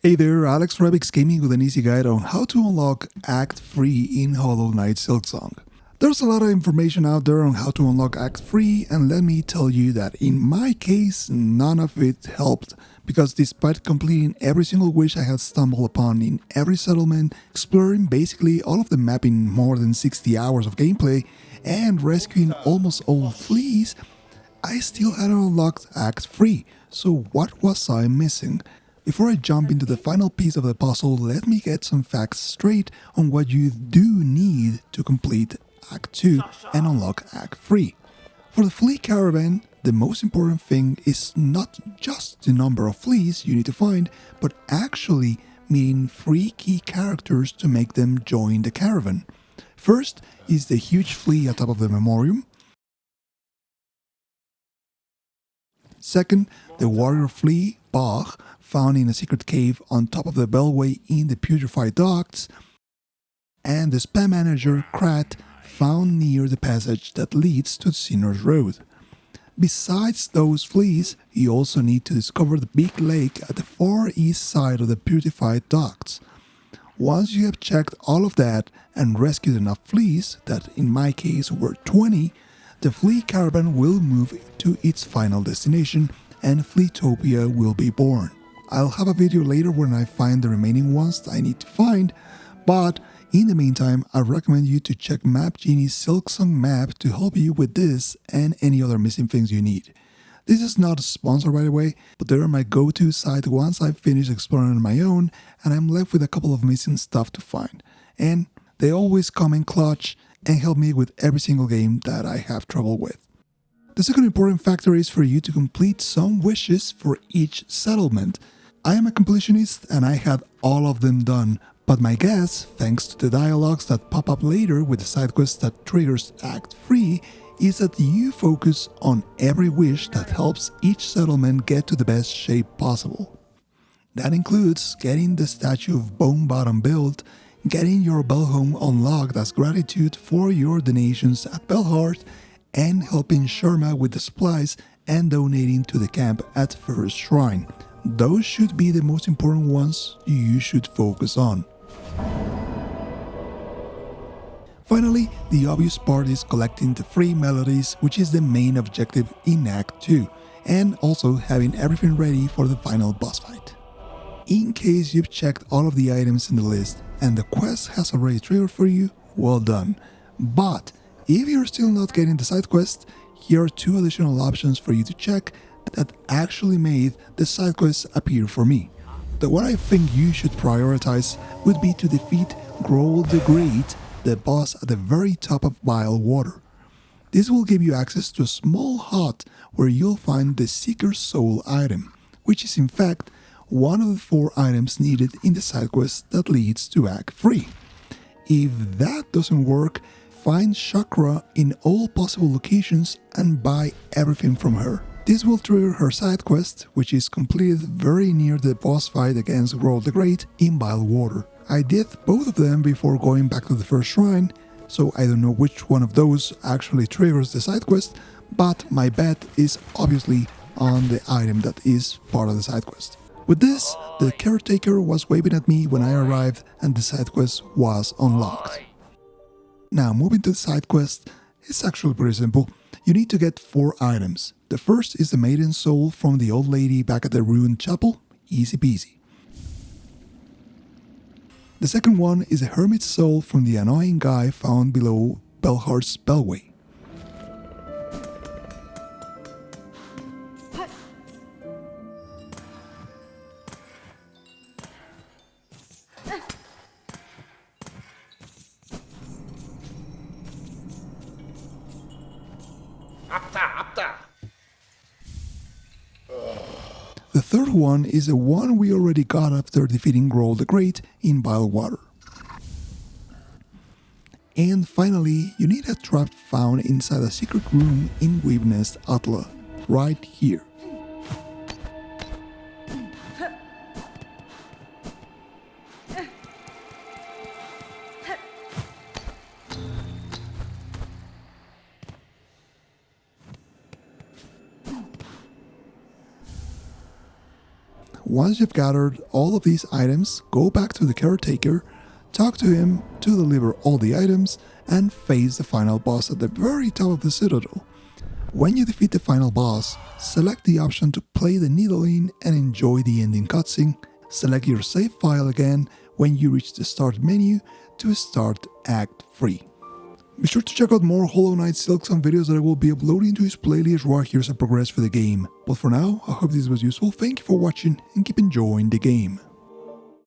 Hey there, Alex Rebix Gaming with an easy guide on how to unlock Act 3 in Hollow Knight Silksong. There's a lot of information out there on how to unlock Act 3, and let me tell you that in my case, none of it helped, because despite completing every single wish I had stumbled upon in every settlement, exploring basically all of the map in more than 60 hours of gameplay, and rescuing almost all fleas, I still hadn't unlocked Act 3, so what was I missing? Before I jump into the final piece of the puzzle, let me get some facts straight on what you do need to complete Act 2 and unlock Act 3. For the Flea Caravan, the most important thing is not just the number of fleas you need to find, but actually meeting 3 key characters to make them join the caravan. First is the huge flea atop of the memoriam. Second, the warrior flea, Bach, found in a secret cave on top of the bellway in the purified docks, and the spam manager, Krat, found near the passage that leads to Sinner's Road. Besides those fleas, you also need to discover the big lake at the far east side of the purified docks. Once you have checked all of that and rescued enough fleas, that in my case were 20, the Flea Caravan will move to its final destination and Fleetopia will be born. I'll have a video later when I find the remaining ones that I need to find, but in the meantime, I recommend you to check Map Genie's Silksong map to help you with this and any other missing things you need. This is not a sponsor, by the way, but they are my go-to site once I've finished exploring on my own and I'm left with a couple of missing stuff to find. And they always come in clutch and help me with every single game that I have trouble with. The second important factor is for you to complete some wishes for each settlement. I am a completionist and I had all of them done, but my guess, thanks to the dialogues that pop up later with the side quest that triggers Act 3, is that you focus on every wish that helps each settlement get to the best shape possible. That includes getting the statue of Bone Bottom built, getting your bell home unlocked as gratitude for your donations at Bellheart, and helping Sharma with the supplies and donating to the camp at First Shrine. Those should be the most important ones you should focus on. Finally, the obvious part is collecting the free melodies, which is the main objective in Act 2, and also having everything ready for the final boss fight. In case you've checked all of the items in the list and the quest has already triggered for you, well done. But if you're still not getting the side quest, here are 2 additional options for you to check that actually made the side quests appear for me. The one I think you should prioritize would be to defeat Grohl the Great, the boss at the very top of Vile Water. This will give you access to a small hut where you'll find the Seeker's Soul item, which is in fact one of the 4 items needed in the side quest that leads to Act 3. If that doesn't work, find Chakra in all possible locations and buy everything from her. This will trigger her side quest, which is completed very near the boss fight against Grohl the Great in Vile Water. I did both of them before going back to the first shrine, so I don't know which one of those actually triggers the side quest, but my bet is obviously on the item that is part of the side quest. With this, the caretaker was waving at me when I arrived and the side quest was unlocked. Now, moving to the side quest, it's actually pretty simple. You need to get 4 items. The first is the maiden soul from the old lady back at the ruined chapel, easy peasy. The second one is a hermit's soul from the annoying guy found below Bellheart's Bellway. The third one is the one we already got after defeating Grohl the Great in Vile Water. And finally, you need a trap found inside a secret room in Weavenest Atla, right here. Once you've gathered all of these items, go back to the caretaker, talk to him to deliver all the items, and face the final boss at the very top of the citadel. When you defeat the final boss, select the option to play the needle in and enjoy the ending cutscene. Select your save file again when you reach the start menu to start Act 3. Be sure to check out more Hollow Knight Silksong videos that I will be uploading to his playlist right here as I progress through the game. But for now, I hope this was useful, thank you for watching and keep enjoying the game.